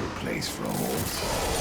No place for a horse.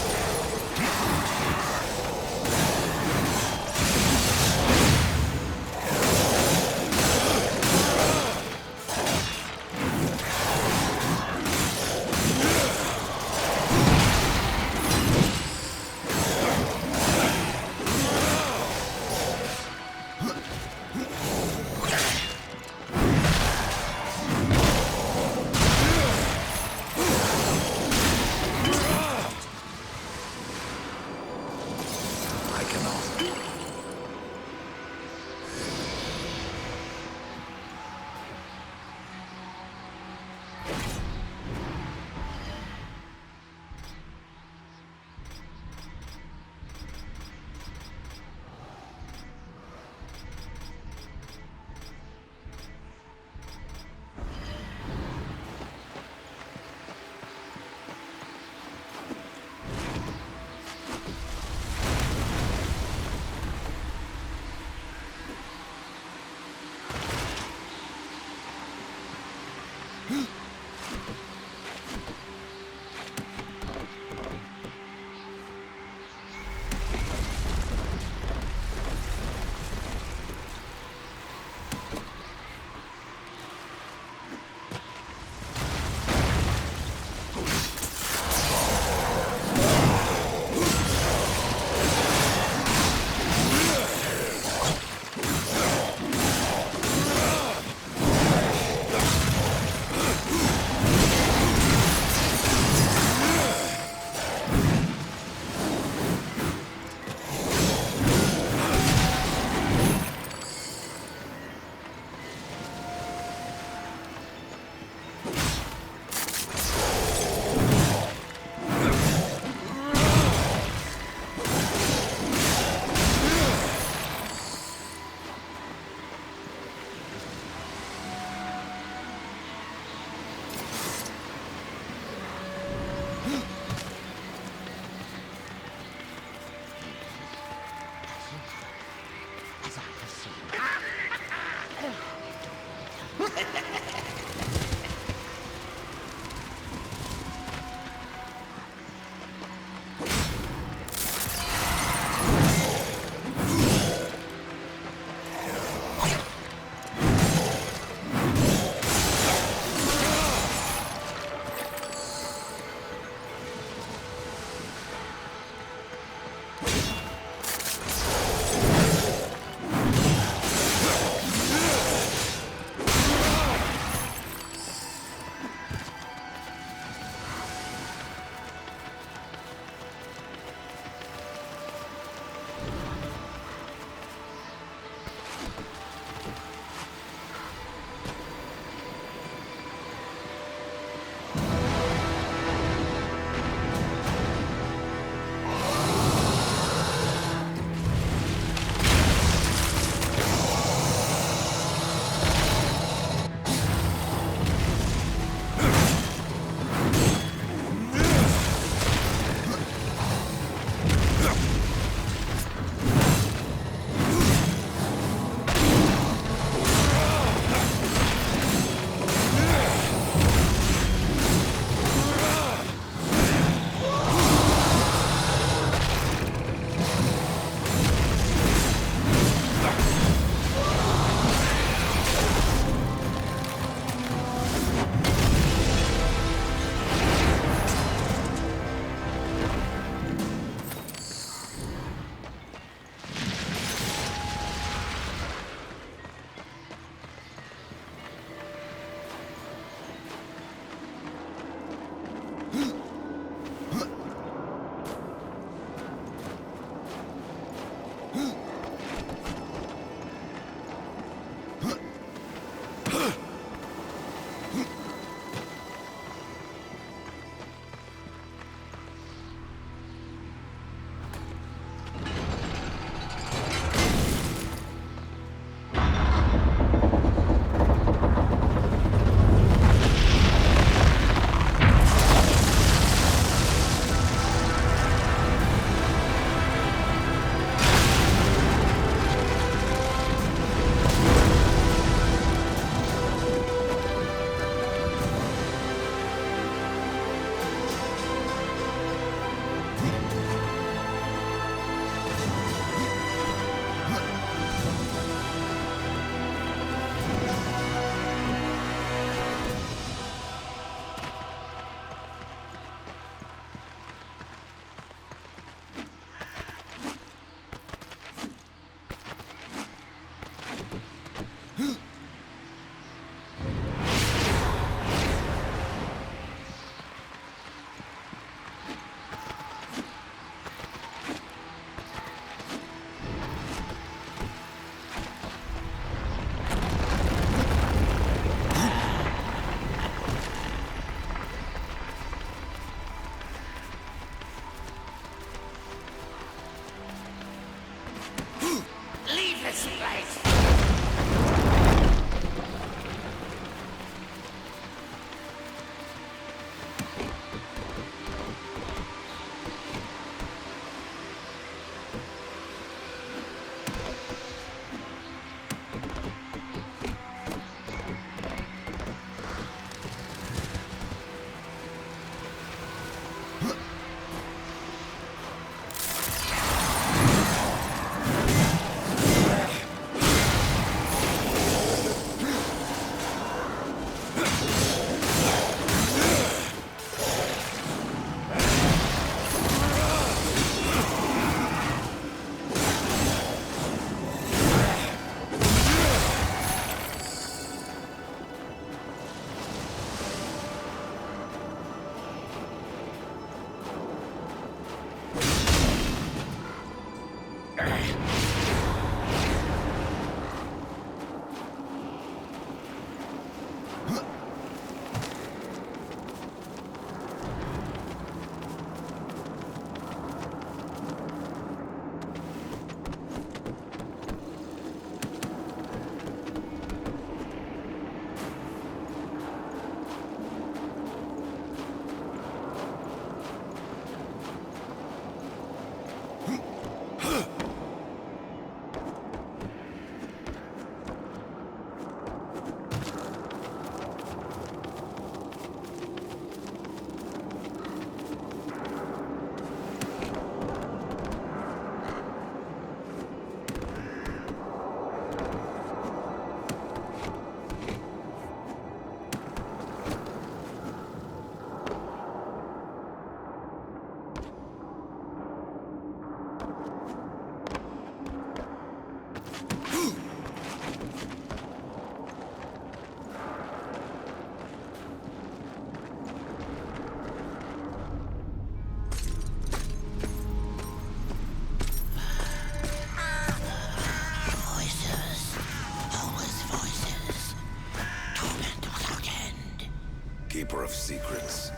Keeper of secrets,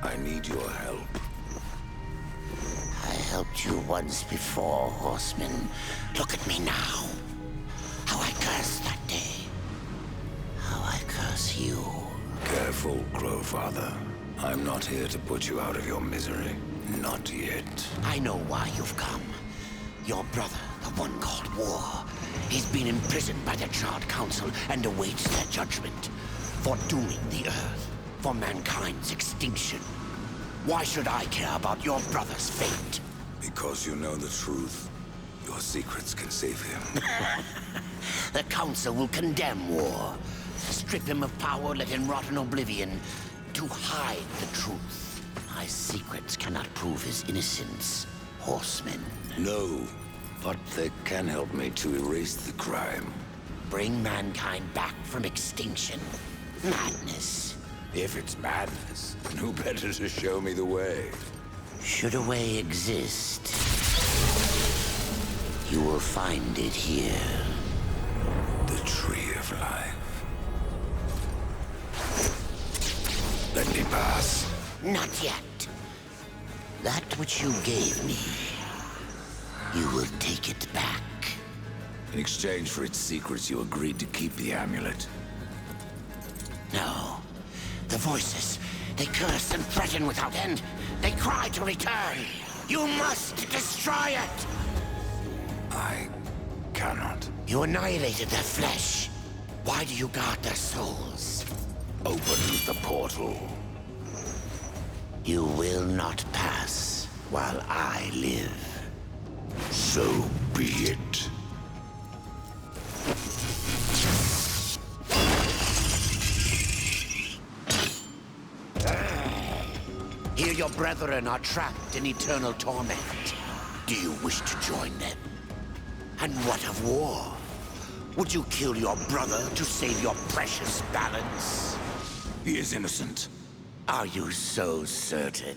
I need your help. I helped you once before, Horseman. Look at me now. How I cursed that day. How I curse you. Careful, Crowfather. I'm not here to put you out of your misery. Not yet. I know why you've come. Your brother, the one called War, he's been imprisoned by the Charred Council and awaits their judgment. For dooming the Earth. For mankind's extinction. Why should I care about your brother's fate? Because you know the truth. Your secrets can save him. The Council will condemn War. Strip him of power, let him rot in oblivion. To hide the truth. My secrets cannot prove his innocence, Horseman. No, but they can help me to erase the crime. Bring mankind back from extinction. Madness. If it's madness, then who better to show me the way? Should a way exist, you will find it here. The Tree of Life. Let me pass. Not yet. That which you gave me, you will take it back. In exchange for its secrets, you agreed to keep the amulet. No. The voices, they curse and threaten without end. They cry to return. You must destroy it! I cannot. You annihilated their flesh. Why do you guard their souls? Open the portal. You will not pass while I live. So be it. Here your brethren are trapped in eternal torment. Do you wish to join them? And what of War? Would you kill your brother to save your precious balance? He is innocent. Are you so certain?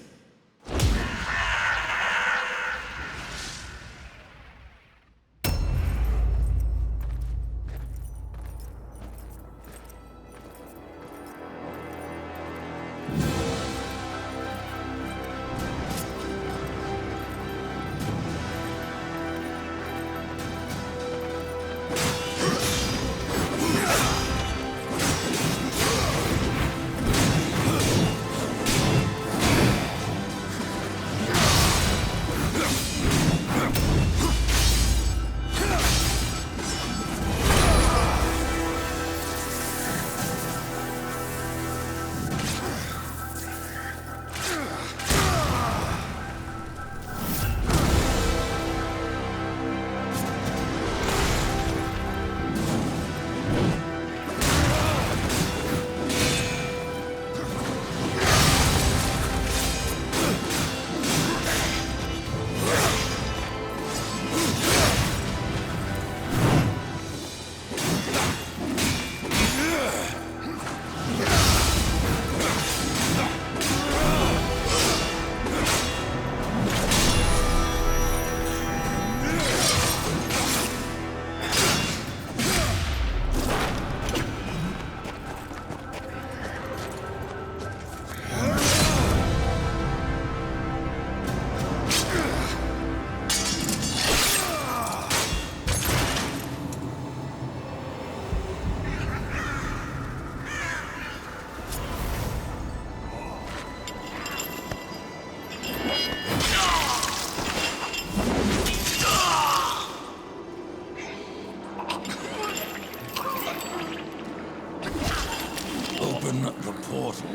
Open the portal.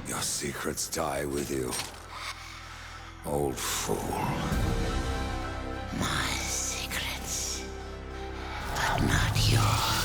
Your secrets die with you, old fool. My secrets, but not yours.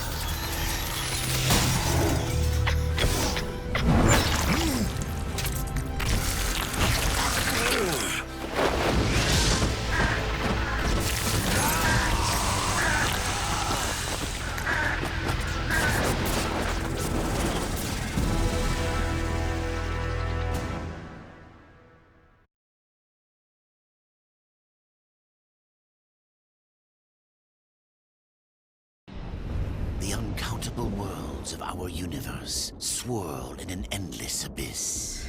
uncountable worlds of our universe swirl in an endless abyss.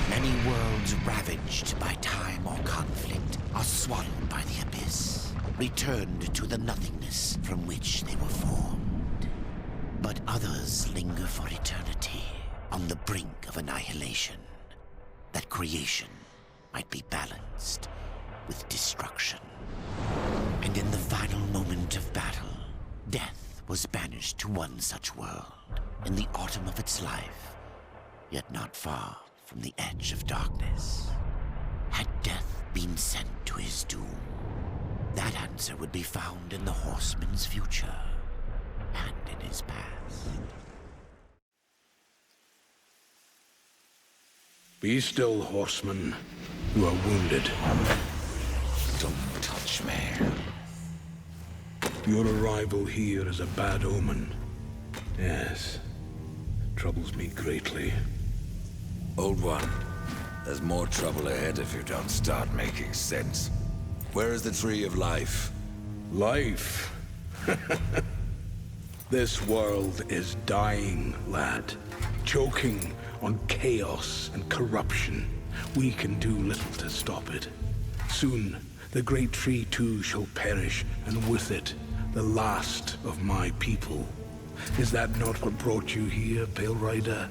Many worlds ravaged by time or conflict are swallowed by the abyss, returned to the nothingness from which they were formed. But others linger for eternity on the brink of annihilation, that creation might be balanced with destruction. And in the final moment of battle, death was banished to one such world in the autumn of its life, yet not far from the edge of darkness. Had death been sent to his doom? That answer would be found in the horseman's future and in his past. Be still, horseman. You are wounded. Don't touch me. Your arrival here is a bad omen. Yes. Troubles me greatly. Old one, there's more trouble ahead if you don't start making sense. Where is the Tree of Life? Life? This world is dying, lad. Choking on chaos and corruption. We can do little to stop it. Soon, the great tree too shall perish, and with it, the last of my people. Is that not what brought you here, Pale Rider?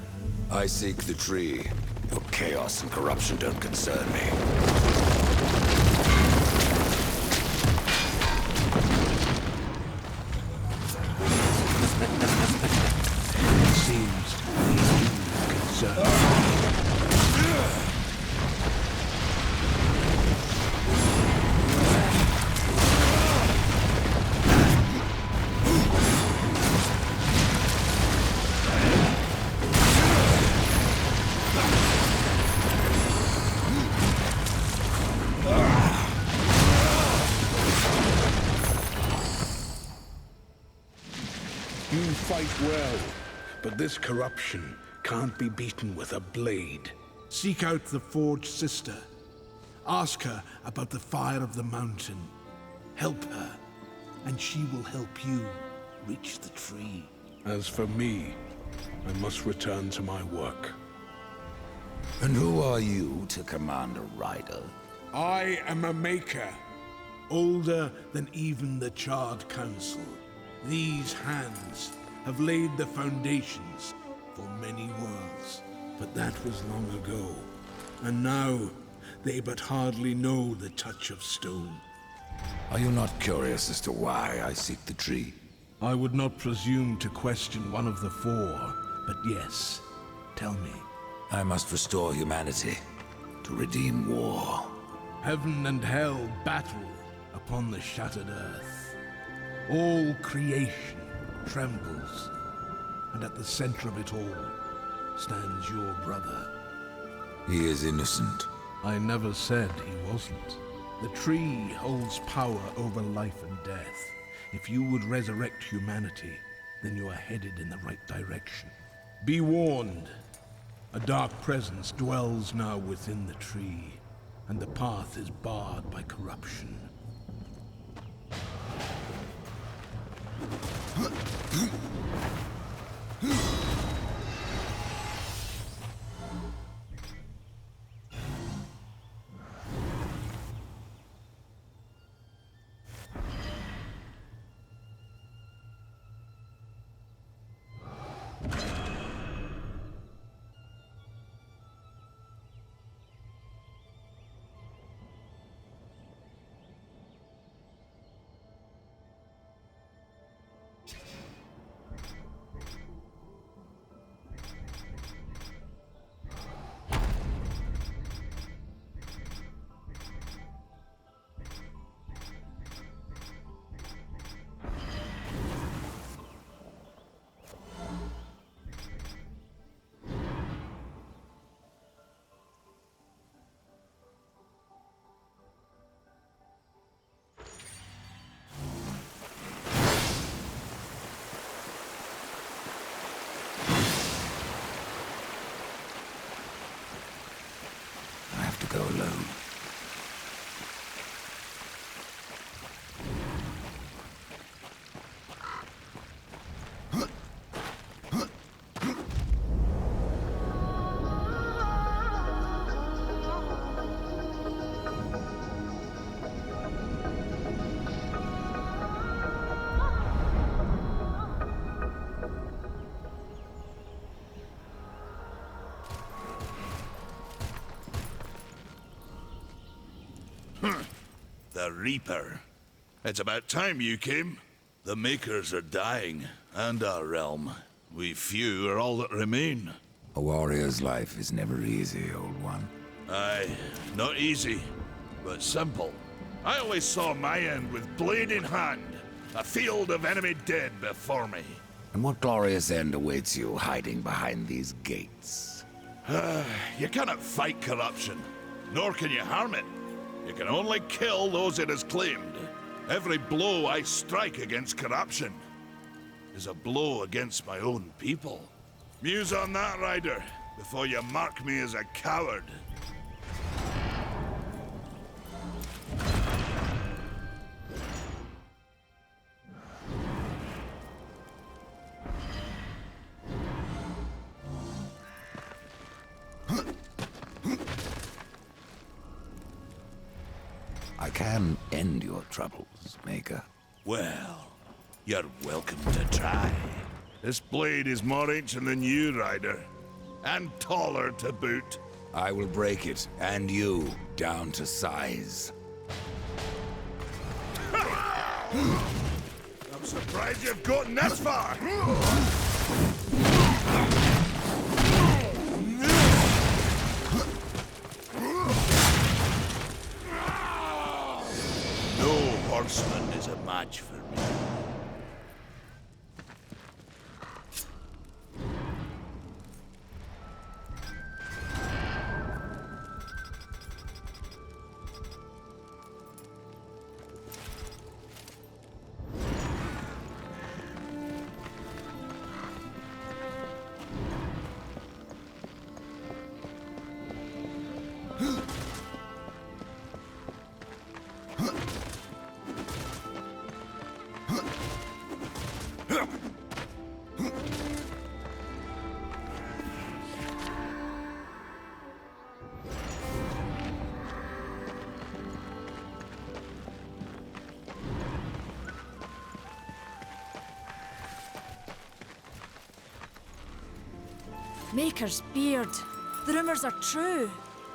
I seek the tree. Your chaos and corruption don't concern me. It seems you concern me. You fight well, but this corruption can't be beaten with a blade. Seek out the Forged Sister. Ask her about the fire of the mountain. Help her, and she will help you reach the tree. As for me, I must return to my work. And who are you to command a rider? I am a maker, older than even the Charred Council. These hands have laid the foundations for many worlds, but that was long ago. And now, they but hardly know the touch of stone. Are you not curious as to why I seek the tree? I would not presume to question one of the four, but yes, tell me. I must restore humanity, to redeem war. Heaven and hell battle upon the shattered earth. All creation trembles, and at the center of it all stands your brother. He is innocent. I never said he wasn't. The tree holds power over life and death. If you would resurrect humanity, then you are headed in the right direction. Be warned. A dark presence dwells now within the tree, and the path is barred by corruption. The Reaper. It's about time you came. The Makers are dying, and our realm. We few are all that remain. A warrior's life is never easy, old one. Aye, not easy, but simple. I always saw my end with blade in hand. A field of enemy dead before me. And what glorious end awaits you hiding behind these gates? You cannot fight corruption, nor can you harm it. You can only kill those it has claimed. Every blow I strike against corruption is a blow against my own people. Muse on that, Ryder, before you mark me as a coward. I can end your troubles, Maker. Well, you're welcome to try. This blade is more ancient than you, Ryder. And taller to boot. I will break it, and you, down to size. I'm surprised you've gotten this far! No horseman is a match for me. Maker's beard. The rumors are true.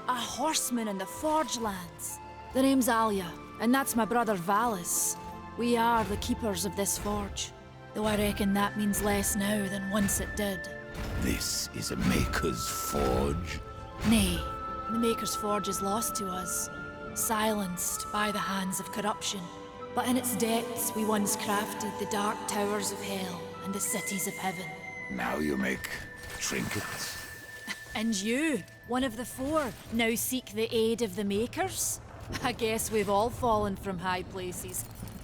A horseman in the Forge lands. The name's Alia, and that's my brother Valis. We are the keepers of this forge. Though I reckon that means less now than once it did. This is a Maker's forge? Nay, the Maker's forge is lost to us. Silenced by the hands of corruption. But in its depths we once crafted the dark towers of hell and the cities of heaven. Now you make trinkets? And you, one of the four, now seek the aid of the Makers? I guess we've all fallen from high places.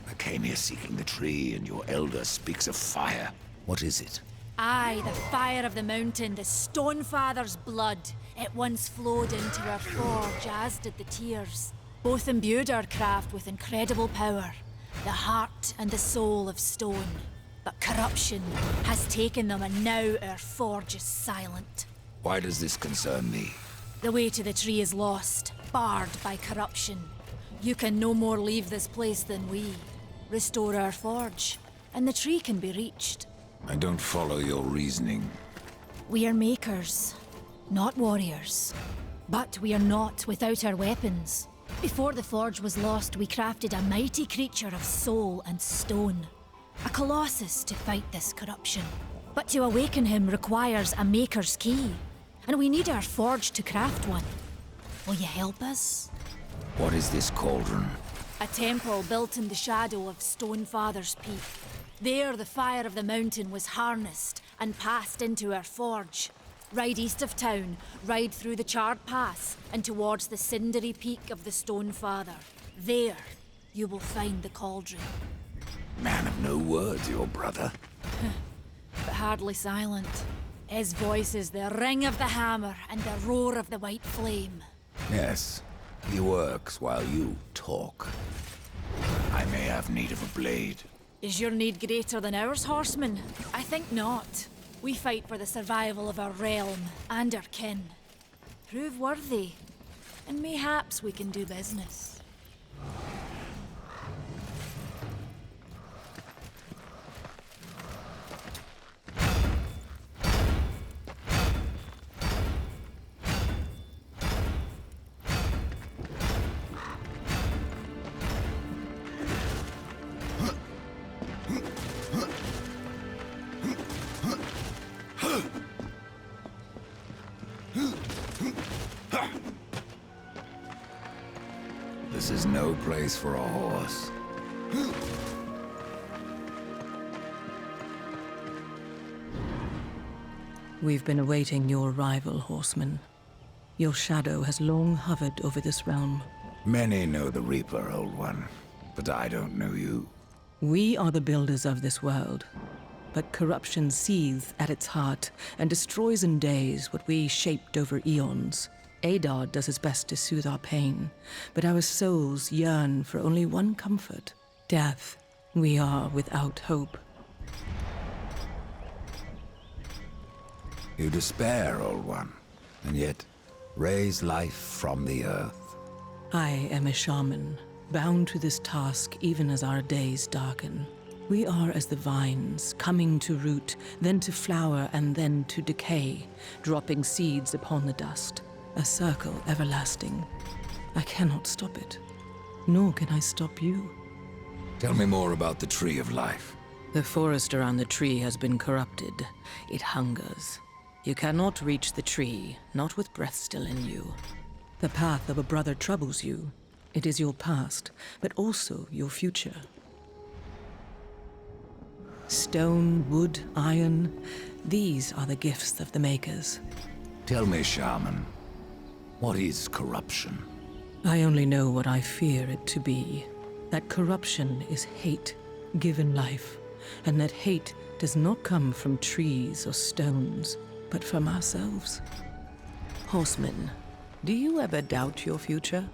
I came here seeking the tree, and your elder speaks of fire. What is it? Aye, the fire of the mountain, the Stonefather's blood. It once flowed into our forge, as did the tears. Both imbued our craft with incredible power, the heart and the soul of stone. But corruption has taken them, and now our forge is silent. Why does this concern me? The way to the tree is lost, barred by corruption. You can no more leave this place than we. Restore our forge, and the tree can be reached. I don't follow your reasoning. We are makers, not warriors. But we are not without our weapons. Before the forge was lost, we crafted a mighty creature of soul and stone. A colossus to fight this corruption. But to awaken him requires a maker's key. And we need our forge to craft one. Will you help us? What is this cauldron? A temple built in the shadow of Stonefather's Peak. There the fire of the mountain was harnessed and passed into our forge. Ride east of town, ride through the charred pass and towards the cindery peak of the Stonefather. There, you will find the cauldron. Man of no words, your brother. But hardly silent. His voice is the ring of the hammer and the roar of the white flame. Yes, he works while you talk. I may have need of a blade. Is your need greater than ours, horseman? I think not. We fight for the survival of our realm and our kin. Prove worthy, and mayhaps we can do business. This is no place for a horse. We've been awaiting your arrival, horseman. Your shadow has long hovered over this realm. Many know the Reaper, Old One, but I don't know you. We are the builders of this world, but corruption seethes at its heart and destroys in days what we shaped over eons. Adar does his best to soothe our pain, but our souls yearn for only one comfort: death. We are without hope. You despair, Old One, and yet raise life from the earth. I am a shaman, bound to this task even as our days darken. We are as the vines, coming to root, then to flower, and then to decay, dropping seeds upon the dust. A circle everlasting. I cannot stop it, nor can I stop you. Tell me more about the Tree of Life. The forest around the tree has been corrupted. It hungers. You cannot reach the tree, not with breath still in you. The path of a brother troubles you. It is your past, but also your future. Stone, wood, iron, these are the gifts of the makers. Tell me, Shaman, what is corruption? I only know what I fear it to be. That corruption is hate, given life, and that hate does not come from trees or stones, but from ourselves. Horseman, do you ever doubt your future?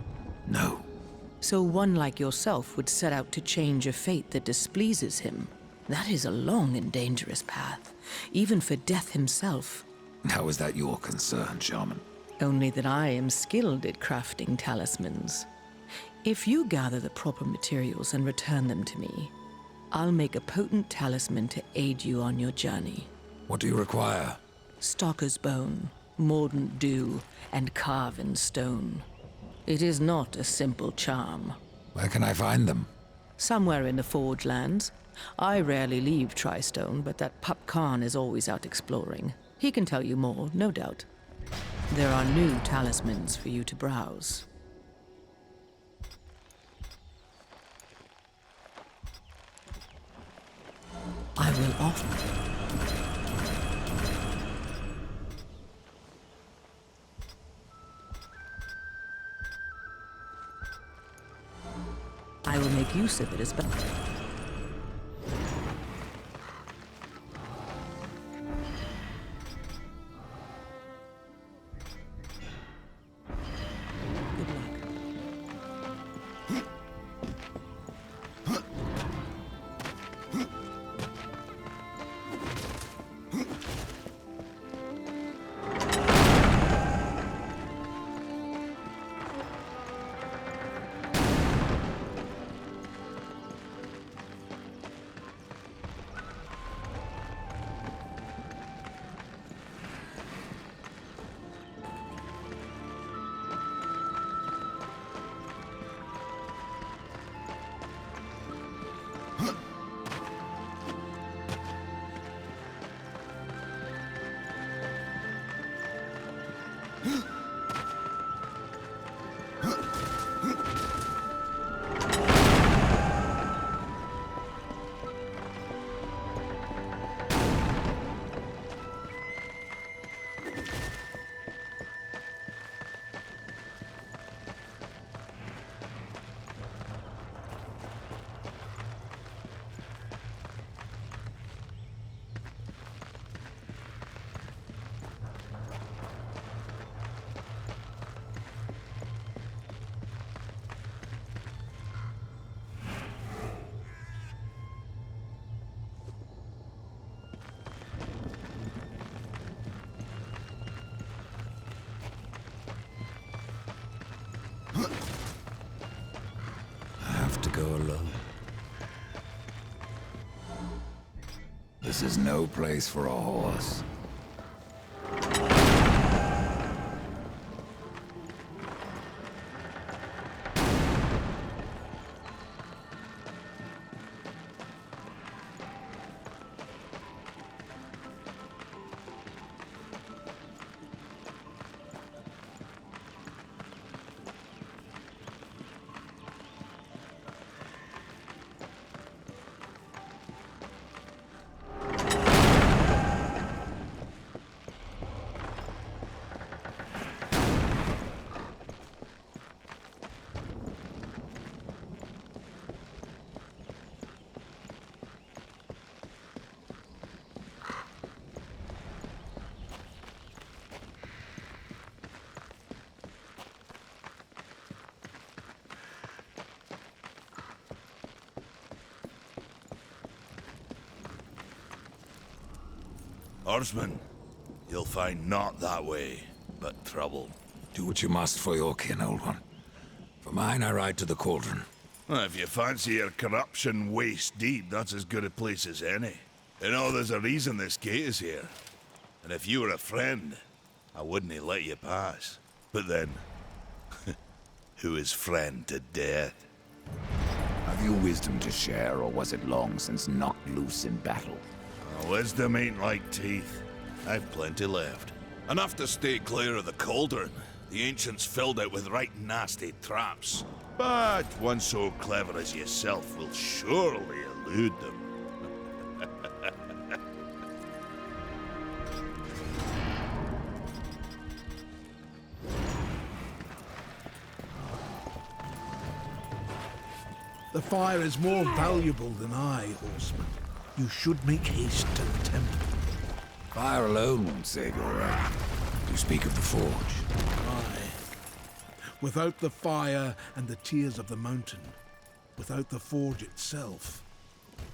No. So one like yourself would set out to change a fate that displeases him. That is a long and dangerous path, even for death himself. How is that your concern, Shaman? Only that I am skilled at crafting talismans. If you gather the proper materials and return them to me, I'll make a potent talisman to aid you on your journey. What do you require? Stalker's bone, mordant dew, and carven stone. It is not a simple charm. Where can I find them? Somewhere in the Forge lands. I rarely leave Tristone, but that pup Khan is always out exploring. He can tell you more, no doubt. There are new talismans for you to browse. I will offer. I will make use of it as best. Go alone. This is no place for a horse. Horseman, you'll find not that way, but trouble. Do what you must for your kin, old one. For mine, I ride to the cauldron. Well, if you fancy your corruption waist deep, that's as good a place as any. You know, there's a reason this gate is here. And if you were a friend, I wouldn't let you pass. But then, who is friend to death? Have you wisdom to share, or was it long since knocked loose in battle? Wisdom ain't like teeth. I've plenty left. Enough to stay clear of the cauldron. The ancients filled it with right nasty traps. But one so clever as yourself will surely elude them. The fire is more valuable than I, horseman. You should make haste to the temple. Fire alone won't save your life. You speak of the forge. Aye. Without the fire and the tears of the mountain, without the forge itself,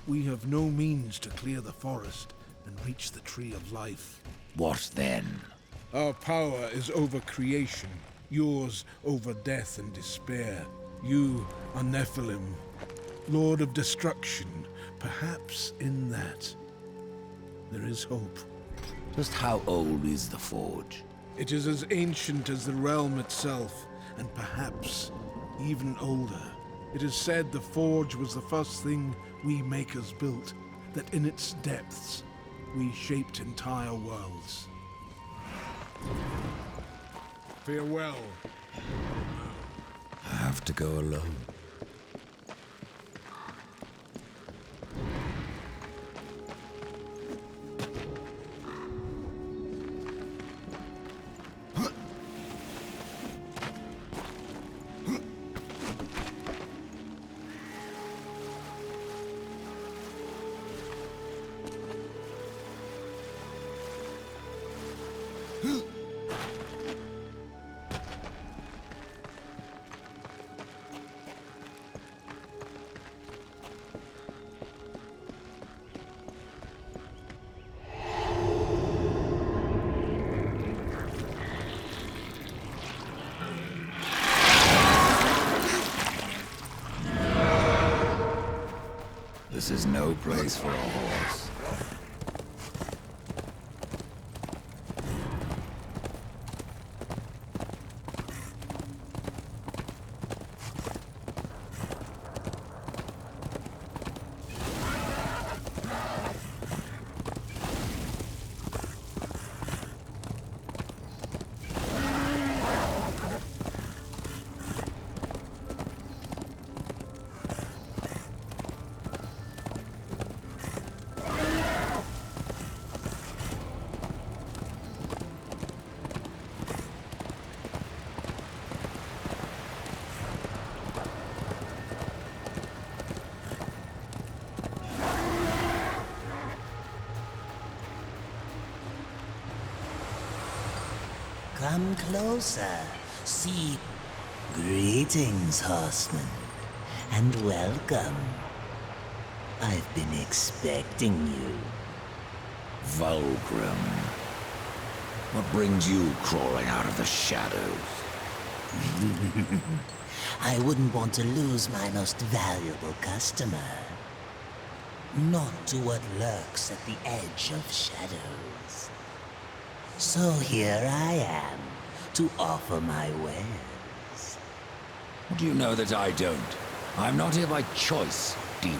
we have no means to clear the forest and reach the tree of life. What then? Our power is over creation, yours over death and despair. You are Nephilim, Lord of Destruction. Perhaps in that, there is hope. Just how old is the forge? It is as ancient as the realm itself, and perhaps even older. It is said the forge was the first thing we makers built, that in its depths we shaped entire worlds. Farewell. I have to go alone. This is no place for a horse. Come closer. See. Greetings, horseman. And welcome. I've been expecting you. Vulgrim. What brings you crawling out of the shadows? I wouldn't want to lose my most valuable customer. Not to what lurks at the edge of shadows. So here I am, to offer my wares. Do you know that I don't? I'm not here by choice, demon.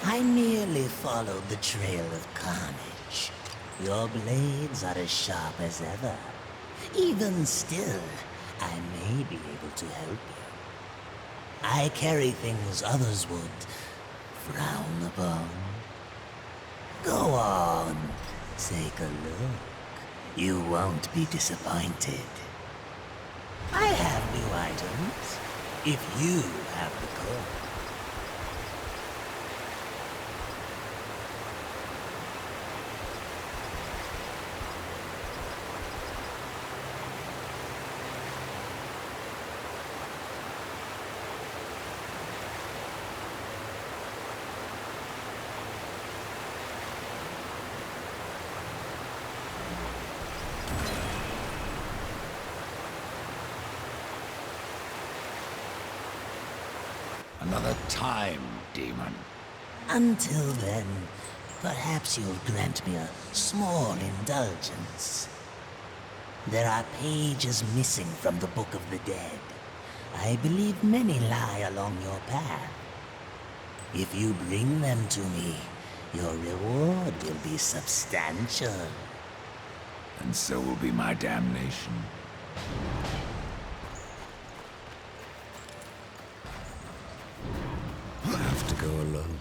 I merely followed the trail of carnage. Your blades are as sharp as ever. Even still, I may be able to help you. I carry things others would frown upon. Go on, take a look. You won't be disappointed. I have new items, if you have the coin. another time, demon. Until then, perhaps you'll grant me a small indulgence. There are pages missing from the Book of the Dead. I believe many lie along your path. If you bring them to me, your reward will be substantial. And so will be my damnation. I have to go alone.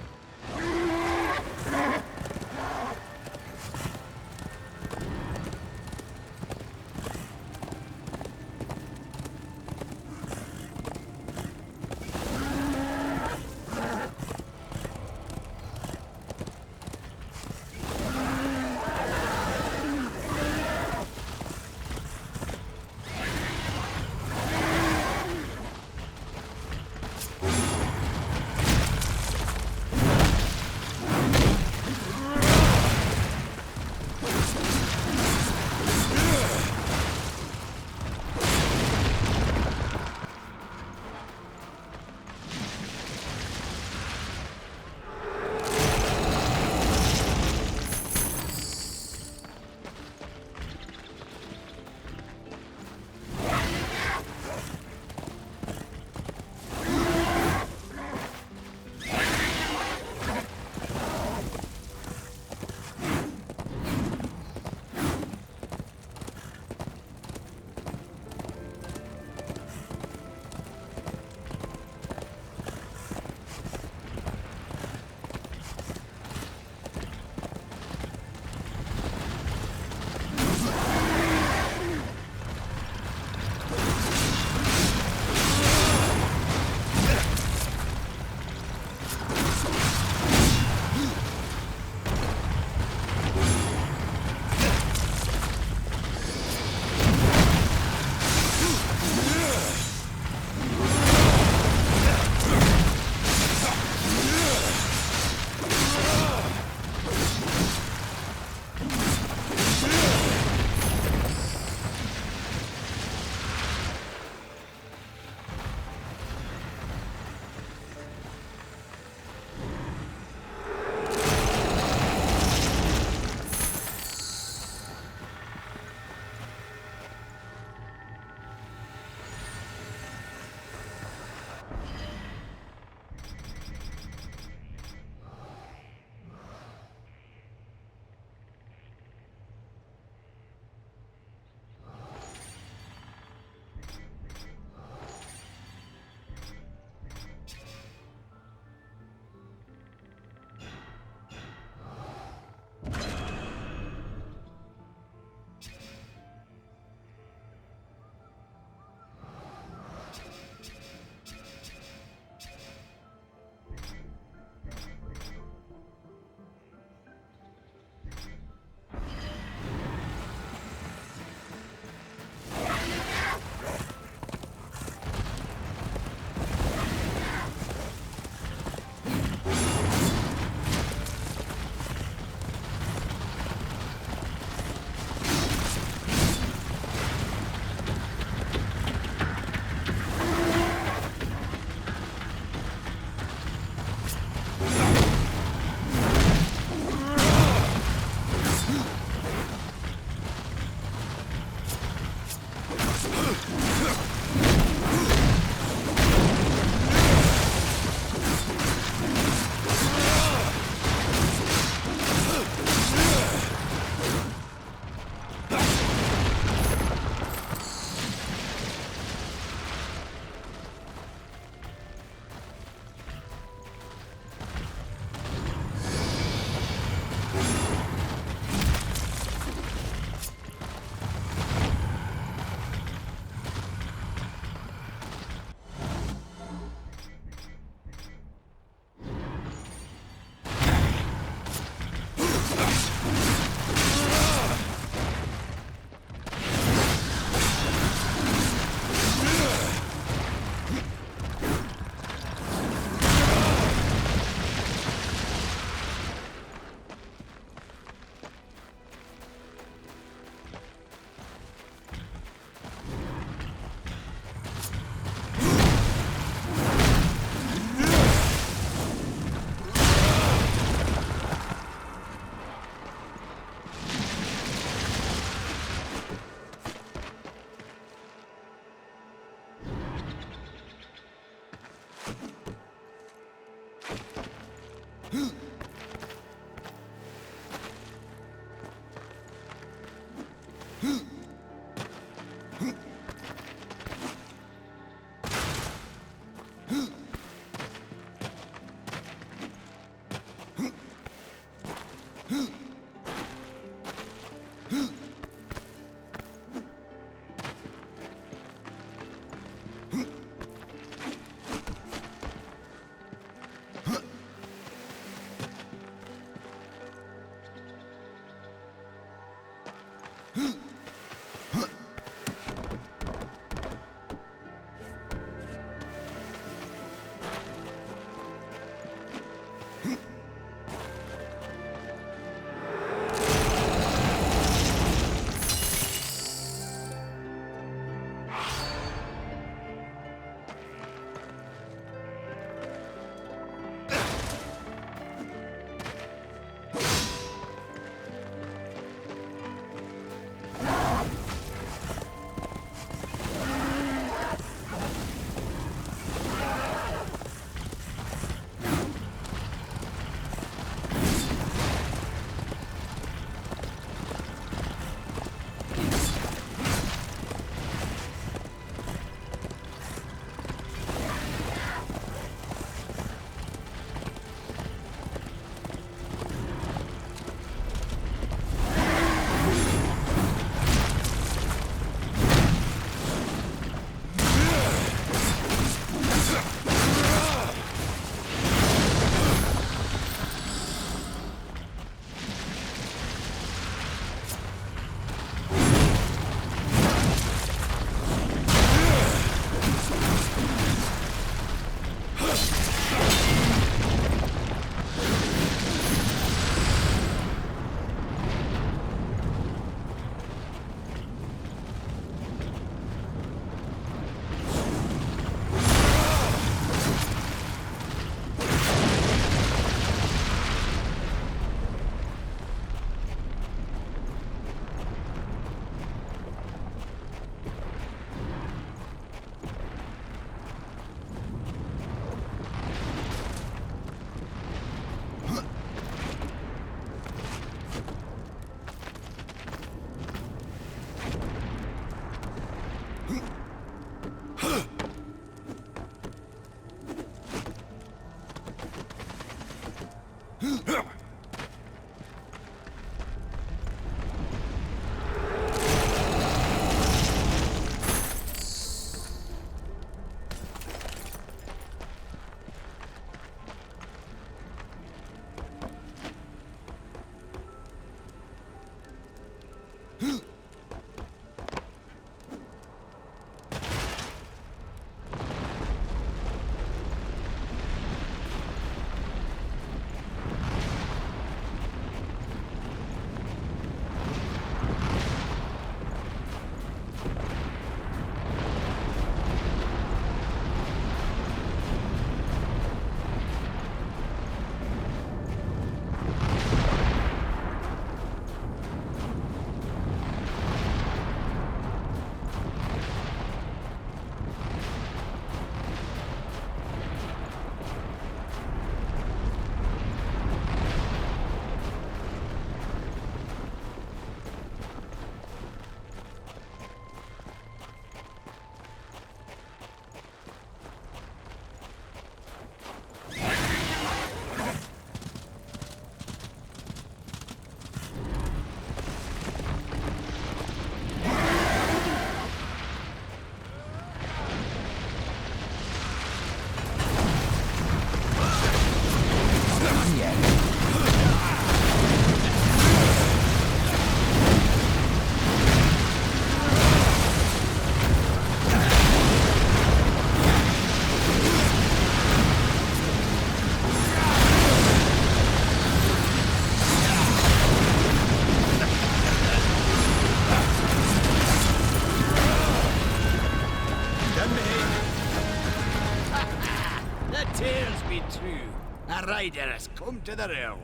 A rider has come to the realm.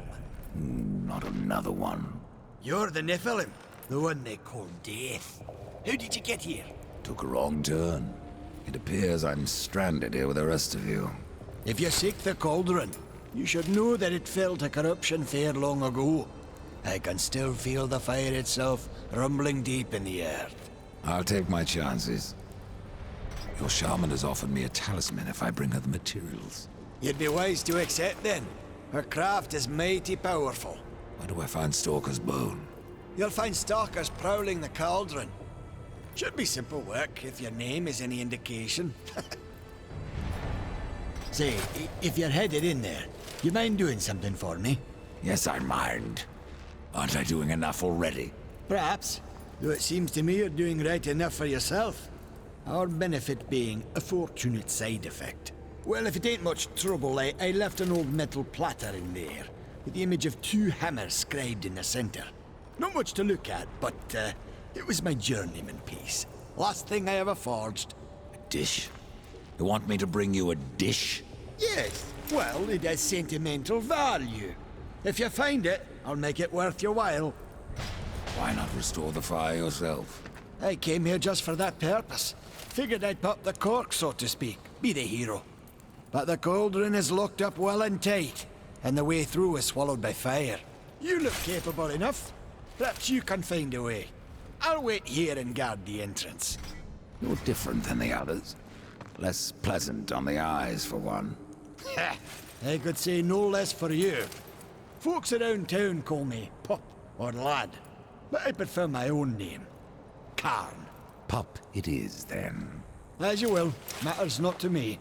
Not another one. You're the Nephilim, the one they call Death. How did you get here? Took a wrong turn. It appears I'm stranded here with the rest of you. If you seek the cauldron, you should know that it fell to corruption fair long ago. I can still feel the fire itself rumbling deep in the earth. I'll take my chances. Your shaman has offered me a talisman if I bring her the materials. You'd be wise to accept then. Her craft is mighty powerful. Where do I find Stalker's bone? You'll find stalkers prowling the cauldron. Should be simple work if your name is any indication. Say, if you're headed in there, you mind doing something for me? Yes, I mind. Aren't I doing enough already? Perhaps, though it seems to me you're doing right enough for yourself. Our benefit being a fortunate side effect. Well, if it ain't much trouble, I left an old metal platter in there, with the image of 2 hammers scribed in the center. Not much to look at, but it was my journeyman piece. Last thing I ever forged. A dish? You want me to bring you a dish? Yes, well, it has sentimental value. If you find it, I'll make it worth your while. Why not restore the fire yourself? I came here just for that purpose. Figured I'd pop the cork, so to speak. Be the hero. But the cauldron is locked up well and tight, and the way through is swallowed by fire. You look capable enough. Perhaps you can find a way. I'll wait here and guard the entrance. You're different than the others. Less pleasant on the eyes, for one. I could say no less for you. Folks around town call me Pup or Lad, but I prefer my own name. Karn. Pup it is, then. As you will. Matters not to me.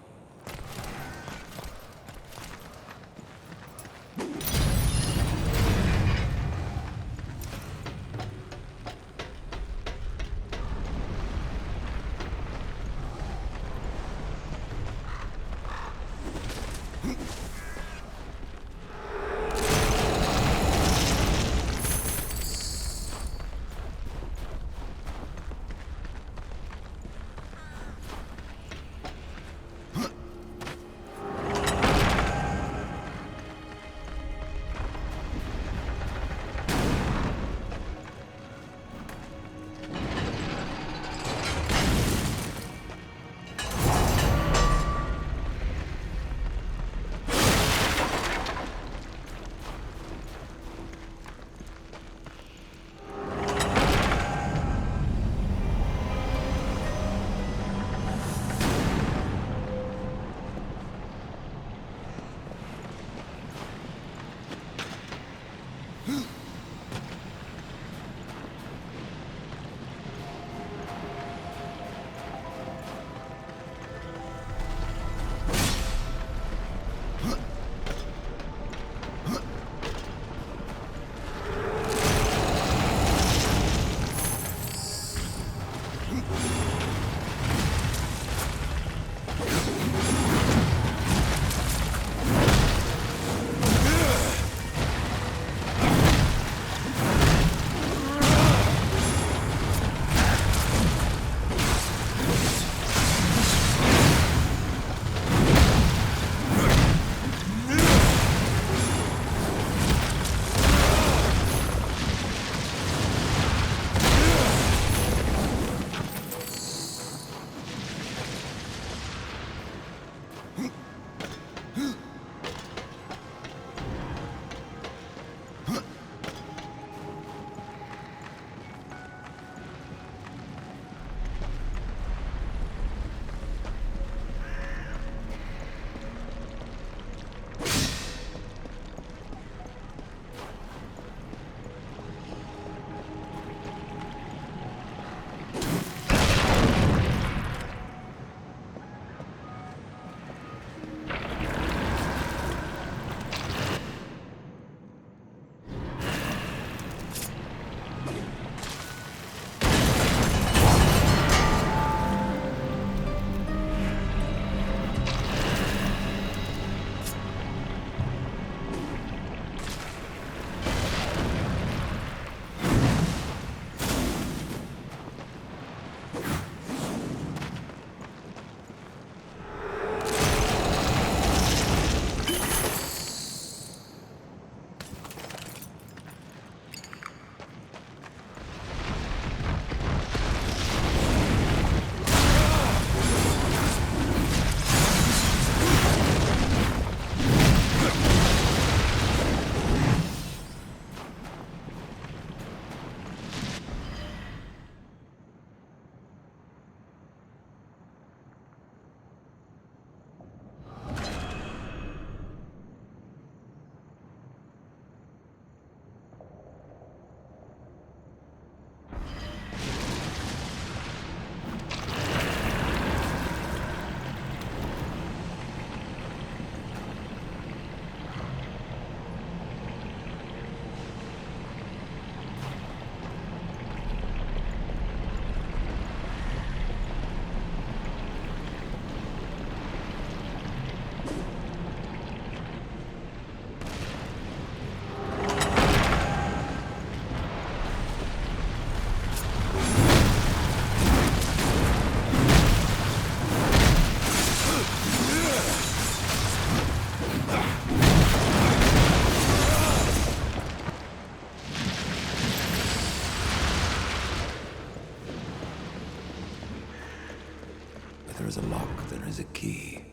Where there is a lock, there is a key.